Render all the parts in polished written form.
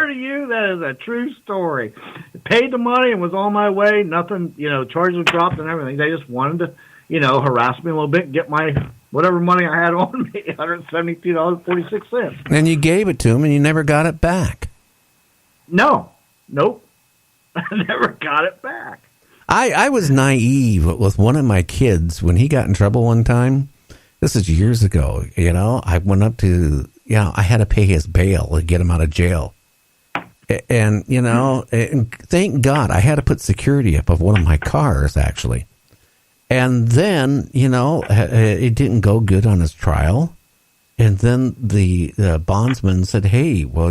to you, that is a true story. Paid the money and was on my way. Nothing, charges were dropped and everything. They just wanted to, harass me a little bit and get my whatever money I had on me, $172.46. And you gave it to him and you never got it back. No. Nope. I never got it back. I was naive with one of my kids when he got in trouble one time. This is years ago, I went up to, I had to pay his bail to get him out of jail. And, and thank God I had to put security up of one of my cars, actually. And then, it didn't go good on his trial. And then the bondsman said, hey, well,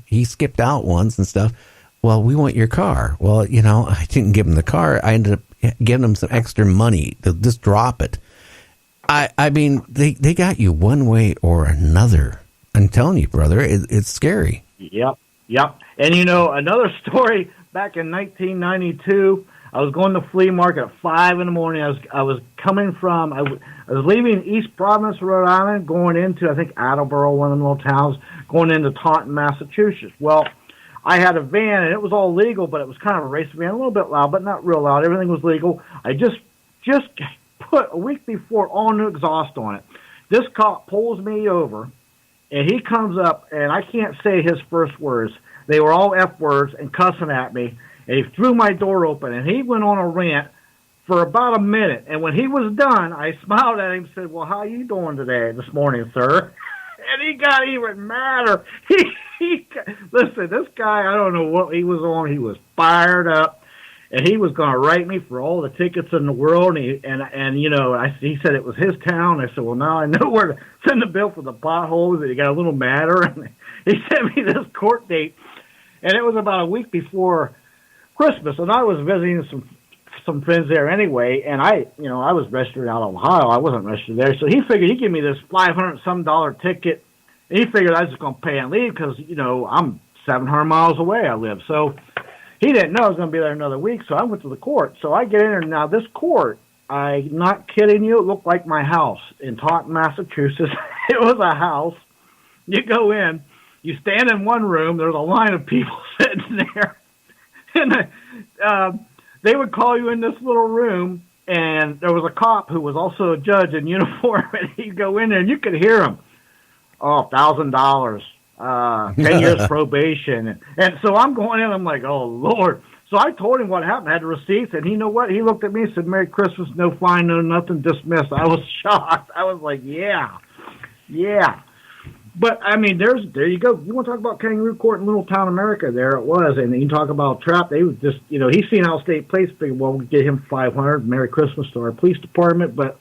he skipped out once and stuff. Well, we want your car. Well, I didn't give him the car. I ended up giving him some extra money to just drop it. I mean, they got you one way or another. I'm telling you, brother, it's scary. Yep. And another story, back in 1992, I was going to flea market at 5 in the morning. I was coming from, I was leaving East Providence, Rhode Island, going into, I think, Attleboro, one of the little towns, going into Taunton, Massachusetts. Well, I had a van, and it was all legal, but it was kind of a race van, a little bit loud, but not real loud. Everything was legal. I just put a week before all new exhaust on it. This cop pulls me over, and he comes up, and I can't say his first words. They were all F words and cussing at me, and he threw my door open, and he went on a rant for about a minute. And when he was done, I smiled at him and said, well, how you doing this morning, sir? And he got even madder. Listen, this guy, I don't know what he was on. He was fired up, and he was going to write me for all the tickets in the world. And he said it was his town. I said, well, now I know where to send the bill for the potholes. And he got a little madder, and he sent me this court date. And it was about a week before Christmas, and I was visiting some friends there anyway. And I was registered out of Ohio. I wasn't registered there, so he figured he'd give me this $500-some ticket. And he figured I was just going to pay and leave because I'm 700 miles away. I live, so he didn't know I was going to be there another week. So I went to the court. So I get in there now. This court, I'm not kidding you, it looked like my house in Taunton, Massachusetts. It was a house. You go in. You stand in one room, there's a line of people sitting there, and they would call you in this little room, and there was a cop who was also a judge in uniform, and he'd go in there, and you could hear him, $1,000, 10 years probation. And so I'm going in, I'm like, oh, Lord. So I told him what happened. I had the receipts, and you know what? He looked at me and said, Merry Christmas, no fine, no nothing, dismissed. I was shocked. I was like, yeah. But, I mean, there you go. You want to talk about kangaroo court in little town America? There it was. And you talk about trap. They would just, he's seen out-of-state plates. Figured, well, we'll get him $500. Merry Christmas to our police department. But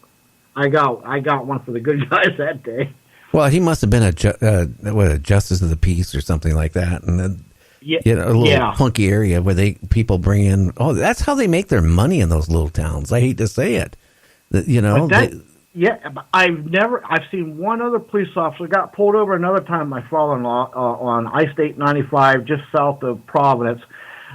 I got one for the good guys that day. Well, he must have been a justice of the peace or something like that. And then, a little funky area where people bring in. Oh, that's how they make their money in those little towns. I hate to say it. Yeah, but I've seen one other police officer got pulled over another time, my father-in-law, on I-State 95, just south of Providence.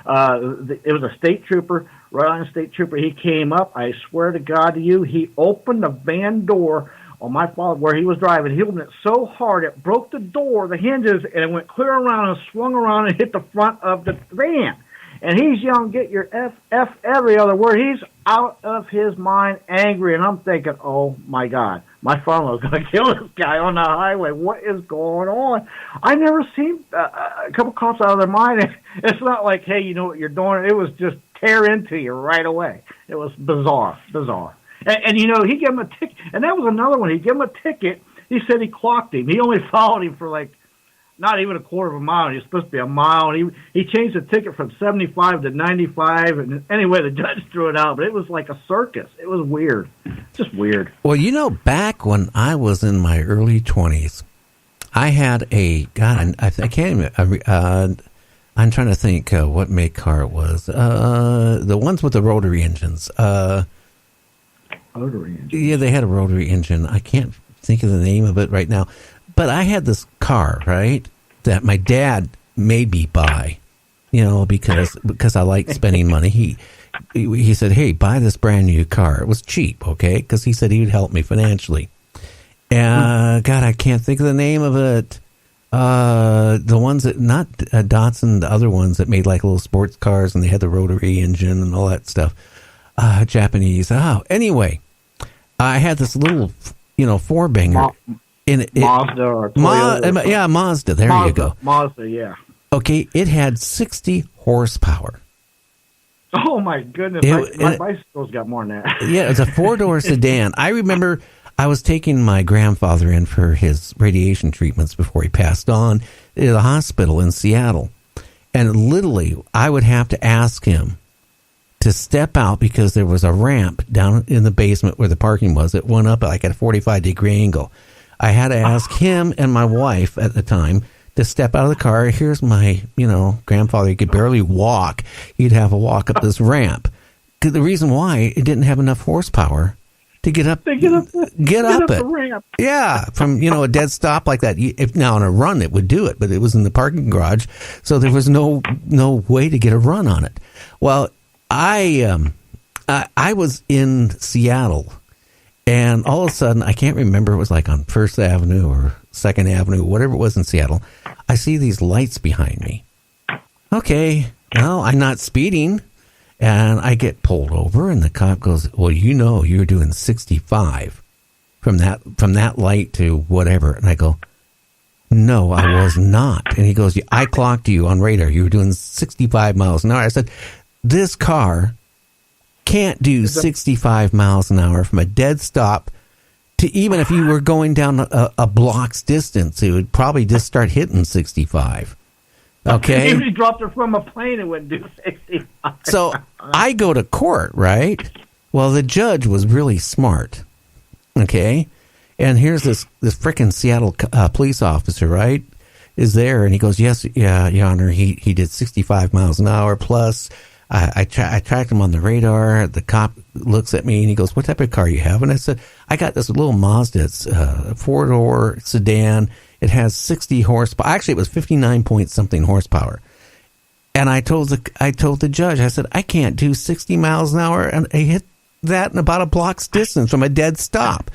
It was a state trooper, Rhode Island state trooper. He came up, I swear to God to you, he opened the van door on my father where he was driving. He opened it so hard, it broke the door, the hinges, and it went clear around and swung around and hit the front of the van. And he's yelling, get your F every other word. He's out of his mind, angry. And I'm thinking, oh, my God, my father-in-law is going to kill this guy on the highway. What is going on? I never seen a couple cops out of their mind. It's not like, hey, you know what you're doing. It was just tear into you right away. It was bizarre. And he gave him a ticket. And that was another one. He gave him a ticket. He said he clocked him. He only followed him for not even a quarter of a mile. He was supposed to be a mile. He changed the ticket from 75 to 95. And anyway, the judge threw it out. But it was like a circus. It was weird. Just weird. Well, back when I was in my early 20s, I had I can't even, I'm trying to think what make car it was. The ones with the rotary engines. Rotary engine? Yeah, they had a rotary engine. I can't think of the name of it right now. But I had this car, right, that my dad made me buy, because I like spending money. He said, hey, buy this brand new car. It was cheap, okay, because he said he would help me financially. And, God, I can't think of the name of it. The ones that, not Datsun, the other ones that made like little sports cars and they had the rotary engine and all that stuff. Japanese. Oh, anyway, I had this little, four banger. Mazda or Toyota. Yeah, Mazda. There you go. Mazda, yeah. Okay, it had 60 horsepower. Oh my goodness! My bicycle's got more than that. Yeah, it's a 4-door sedan. I remember I was taking my grandfather in for his radiation treatments before he passed on at the hospital in Seattle, and literally I would have to ask him to step out because there was a ramp down in the basement where the parking was. It went up like at a 45-degree angle. I had to ask him and my wife at the time to step out of the car. Here's my, grandfather. He could barely walk. He'd have to walk up this ramp. The reason why, it didn't have enough horsepower to get up it. The ramp. Yeah, from, a dead stop like that. If now on a run, it would do it, but it was in the parking garage, so there was no way to get a run on it. Well, I was in Seattle, and all of a sudden, I can't remember, it was like on First Avenue or Second Avenue, whatever it was in Seattle, I see these lights behind me. Okay, well, I'm not speeding, and I get pulled over, and the cop goes, well, you're doing 65 from that light to whatever. And I go, no, I was not. And he goes, I clocked you on radar. You were doing 65 miles an hour. I said, this car can't do 65 miles an hour from a dead stop to, even if you were going down a block's distance, it would probably just start hitting 65. Okay? If you dropped her from a plane, it wouldn't do 65. So I go to court, right? Well, the judge was really smart. Okay? And here's this frickin' Seattle police officer, right? Is there, and he goes, yes, yeah, Your Honor, he did 65 miles an hour plus. I tracked him on the radar. The cop looks at me and he goes, what type of car you have? And I said, I got this little Mazda. It's a 4-door sedan. It has 60 horsepower. Actually, it was 59 point something horsepower. And I told the judge, I said, I can't do 60 miles an hour. And I hit that in about a block's distance from a dead stop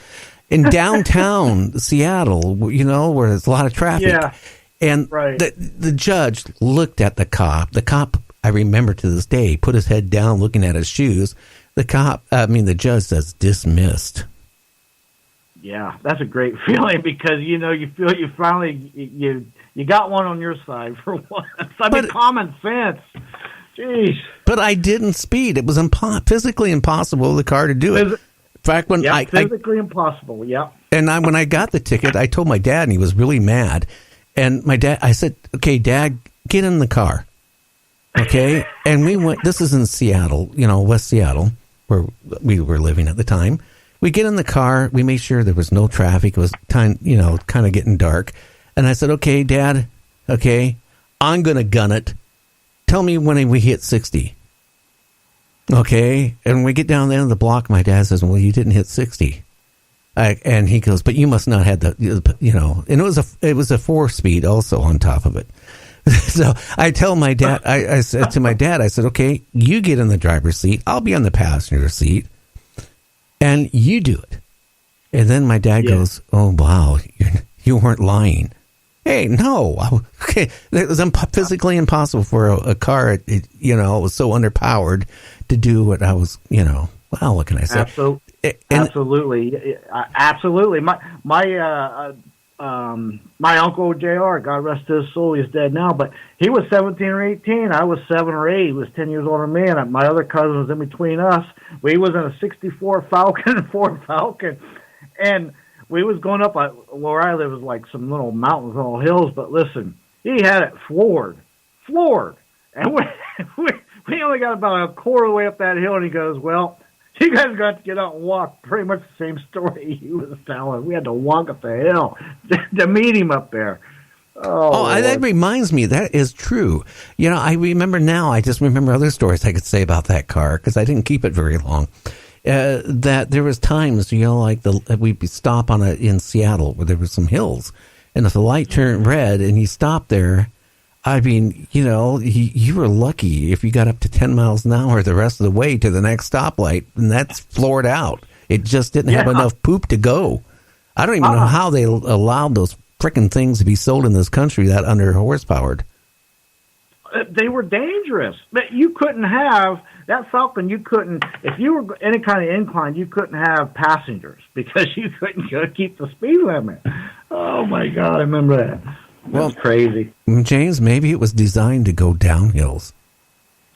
in downtown Seattle, where there's a lot of traffic. Yeah. And right. the judge looked at the cop. The cop, I remember to this day, put his head down looking at his shoes. The judge says, dismissed. Yeah, that's a great feeling because, you feel you finally, you got one on your side for once. Common sense. Jeez. But I didn't speed. It was physically impossible for the car to do it. In fact, when physically impossible, yeah. And when I got the ticket, I told my dad, and he was really mad. And my dad, I said, okay, Dad, get in the car. Okay? And we went, this is in Seattle, West Seattle, where we were living at the time. We get in the car. We made sure there was no traffic. It was kind of getting dark. And I said, okay, Dad, okay, I'm going to gun it. Tell me when we hit 60. Okay? And when we get down the end of the block, my dad says, well, you didn't hit 60. And he goes, but you must not have and it was a 4-speed also on top of it. So I tell my dad, I said to my dad, I said, okay, you get in the driver's seat. I'll be on the passenger seat. And you do it. And then my dad goes, oh, wow, you weren't lying. Hey, no. Okay. It was physically impossible for a car. It was so underpowered to do what I was, well, what can I say? Absolutely. Absolutely. My uncle JR, God rest his soul, he's dead now, but he was 17 or 18. I was 7 or 8. He was 10 years older than me, and my other cousin was in between us. We was in a 64 Falcon, Ford Falcon, and we was going up, where I live was like some little mountains and little hills, but listen, he had it floored. And we only got about a quarter of the way up that hill, and he goes, well, you guys got to get out and walk. Pretty much the same story he was telling. We had to walk up the hill to meet him up there. Oh, that reminds me. That is true. I remember now. I just remember other stories I could say about that car because I didn't keep it very long. That there was times, we'd stop in Seattle where there were some hills, and if the light turned red and you stopped there, I mean, you were lucky if you got up to 10 miles an hour the rest of the way to the next stoplight, and that's floored out. It just didn't have enough poop to go. I don't even know how they allowed those frickin' things to be sold in this country that under horsepowered. They were dangerous. But you couldn't have that Falcon. You couldn't, if you were any kind of incline, you couldn't have passengers because you couldn't keep the speed limit. Oh my God, I remember that. That's crazy. James, maybe it was designed to go downhills.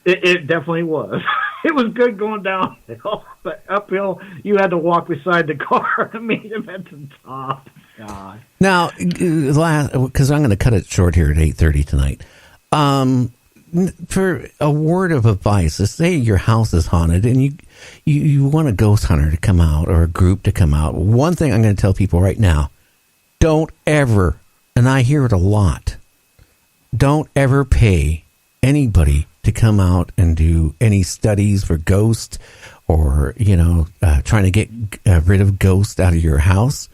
It definitely was. It was good going downhill, but uphill you had to walk beside the car to meet him at the top. God. Now, because I'm going to cut it short here at 8:30 tonight. For a word of advice, say your house is haunted and you want a ghost hunter to come out or a group to come out. One thing I'm going to tell people right now, don't ever, and I hear it a lot, don't ever pay anybody to come out and do any studies for ghosts or, trying to get rid of ghosts out of your house,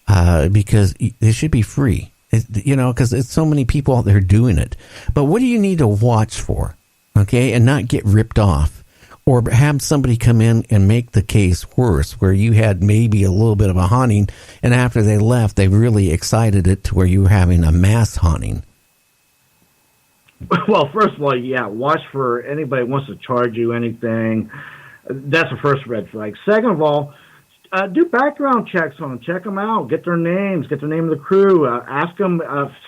because it should be free. Because it's so many people out there doing it. But what do you need to watch for, okay, and not get ripped off or have somebody come in and make the case worse where you had maybe a little bit of a haunting and after they left, they really excited it to where you were having a mass haunting? Well, first of all, watch for anybody who wants to charge you anything. That's the first red flag. Second of all, do background checks on them. Check them out. Get their names. Get the name of the crew. Ask them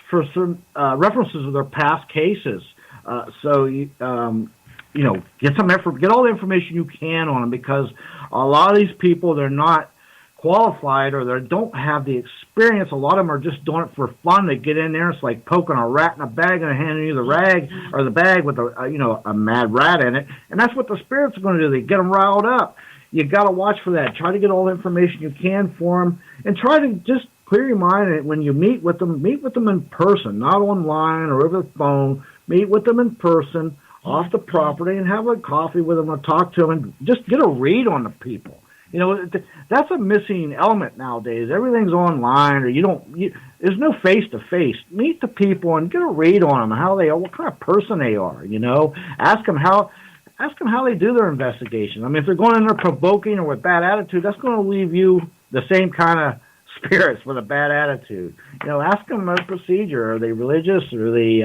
for some references of their past cases. Get some effort. Get all the information you can on them because a lot of these people, they're not qualified or they don't have the experience. A lot of them are just doing it for fun. They get in there. It's like poking a rat in a bag and handing you the rag or the bag with a mad rat in it. And that's what the spirits are going to do. They get them riled up. You got to watch for that. Try to get all the information you can for them, and try to just clear your mind. And when you meet with them in person, not online or over the phone. Meet with them in person, off the property, and have a coffee with them or talk to them, and just get a read on the people. That's a missing element nowadays. Everything's online, or there's no face to face. Meet the people and get a read on them, how they are, what kind of person they are. Ask them how they do their investigation. I mean, if they're going in there provoking or with bad attitude, that's going to leave you the same kind of spirits with a bad attitude. Ask them their procedure. Are they religious? Or do they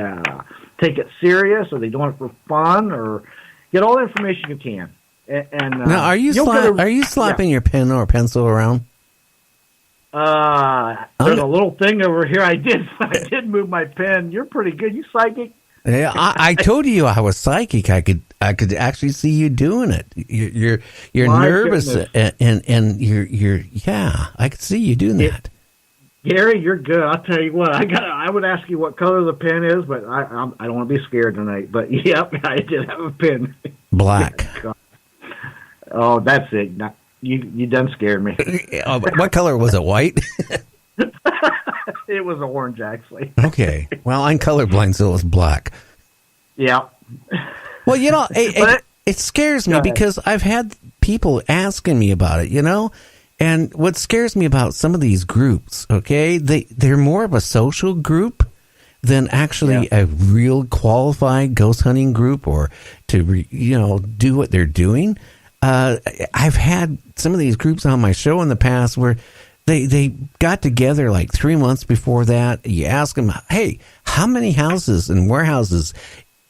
take it serious? Are they doing it for fun? Or get all the information you can. Now, are you slapping your pen or pencil around? There's a little thing over here. I did move my pen. You're pretty good. You psychic? Yeah, I told you I was psychic. I could actually see you doing it. You're nervous and you're I could see you doing that. Gary, you're good. I'll tell you what. I would ask you what color the pen is, but I don't want to be scared tonight. But yep, I did have a pen. Black. Oh, that's it. You done scared me. What color was it? White? It was orange, actually. Okay. Well, I'm colorblind, so it was black. Yeah. Well, it scares me because I've had people asking me about it, And what scares me about some of these groups, okay, they're more of a social group than actually a real qualified ghost hunting group or to, do what they're doing. I've had some of these groups on my show in the past where they got together like 3 months before that. You ask them, hey, how many houses and warehouses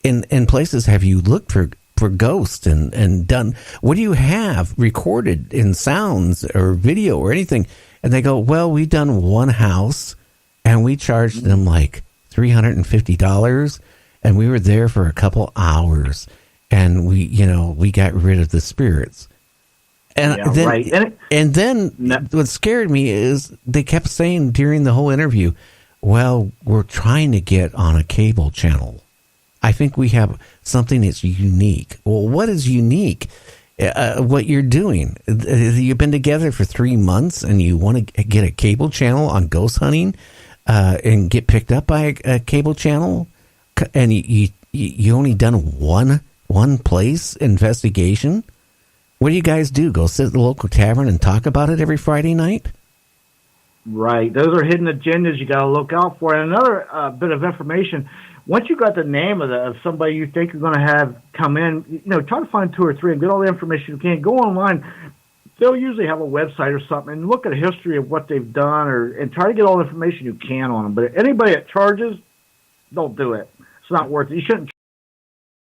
in places have you looked for ghosts and done? What do you have recorded in sounds or video or anything? And they go, well, we've done one house and we charged them like $350 and we were there for a couple hours and we got rid of the spirits. And then what scared me is they kept saying during the whole interview, well, we're trying to get on a cable channel. I think we have something that's unique. Well, what is unique? What you're doing? You've been together for 3 months and you want to get a cable channel on ghost hunting and get picked up by a cable channel, and you only done one place investigation. What do you guys do? Go sit at the local tavern and talk about it every Friday night? Right. Those are hidden agendas you got to look out for. And another bit of information, once you got the name of somebody you think you're going to have come in, try to find 2 or 3 and get all the information you can. Go online. they'll usually have a website or something and look at a history of what they've done and try to get all the information you can on them. But anybody that charges, don't do it. It's not worth it. You shouldn't